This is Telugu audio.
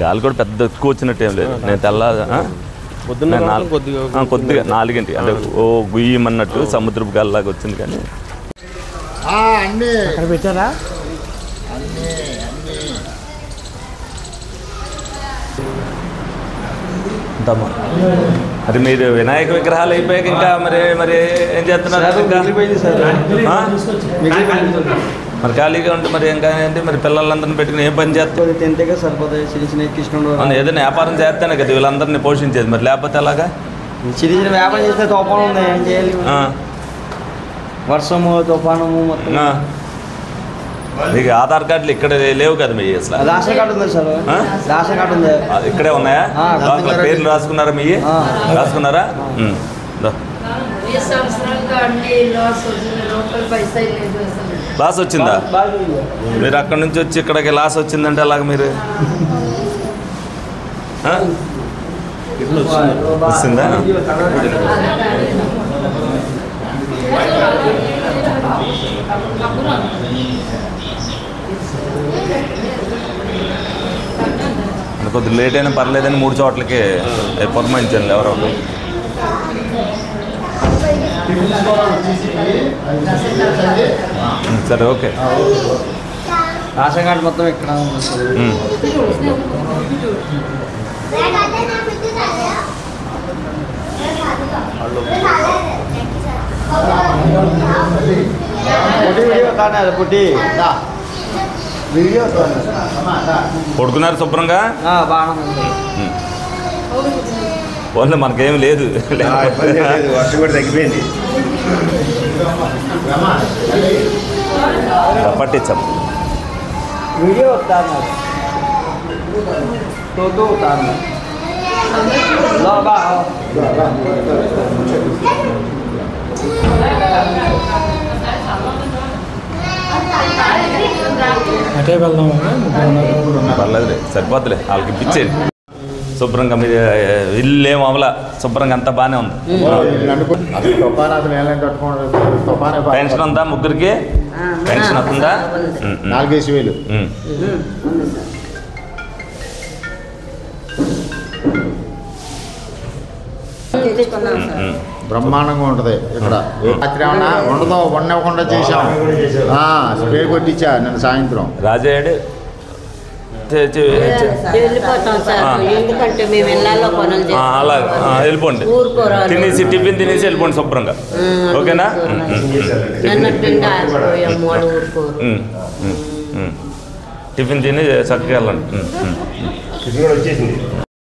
గాలి కూడా పెద్ద ఎక్కువ వచ్చినట్టు ఏం లేదు. నేను కొద్దిగా 4 అంటే ఓ గుయ్యమన్నట్టు సముద్రపు గాలిలాగా వచ్చింది. కానీ అక్కడ పెట్టారా? మరి మీరు వినాయక విగ్రహాలు అయిపోయాక ఇంకా మరి ఏం చేస్తున్నారు? మరి ఖాళీగా ఉంటే మరి ఇంకా ఏంటి మరి పిల్లలందరినీ పెట్టుకుని ఏం పని చేస్తారు? ఏదైనా వ్యాపారం చేస్తేనే కదా వీళ్ళందరినీ పోషించేది. మరి లేకపోతే అలాగా చిన్న చిన్న వ్యాపారం చేస్తే తుఫాను ఉంది, ఏం చేయాలి? వర్షము తుఫానము మొత్తం. మీకు ఆధార్ కార్డులు ఇక్కడ లేవు కదా మీ అసలు? రేషన్ కార్డు ఉంది సార్, రేషన్ కార్డు ఉంది. ఇక్కడే ఉన్నాయా? పేర్లు రాసుకున్నారా? మీ రాసుకున్నారా? లాస్ వచ్చిందా? మీరు అక్కడ నుంచి వచ్చి ఇక్కడికి లాస్ వచ్చిందంటే అలాగ మీరు వస్తుందా? కొద్దిగా లేట్ అయినా పర్లేదని 3 చోట్లకి పురమాయించండి ఎవరో. సరే ఓకే. రేషన్ కార్డు మొత్తం ఇక్కడ పుట్టి వీడియో కొడుకున్నారు శుభ్రంగా. ఓన్లీ మనకేం లేదు, వర్షం కూడా తగ్గిపోయింది. పట్టించాం. వీడియో వస్తాను అటే వెళ్దాం. పర్లేదు, సరిపోతులే. వాళ్ళకి ఇప్పించేది శుభ్రంగా. మీరు ఇల్లు ఏం అవలా, శుభ్రంగా అంతా బాగానే ఉంది. పెన్షన్ ఉందా? ముగ్గురికి పెన్షన్ వస్తుందా? 4,000. బ్రహ్మాండంగా ఉంటుంది ఇక్కడ. రాత్రి ఏమన్నా ఉండదో వండకుండా చేసాం. స్ప్రే కొట్టించా నిన్న సాయంత్రం. రాజాడు అలాగే వెళ్ళిపోండి. తినేసి టిఫిన్ తినేసి వెళ్ళిపోండి శుభ్రంగా. ఓకేనా? టిఫిన్ తిని చక్కగా వెళ్ళండి.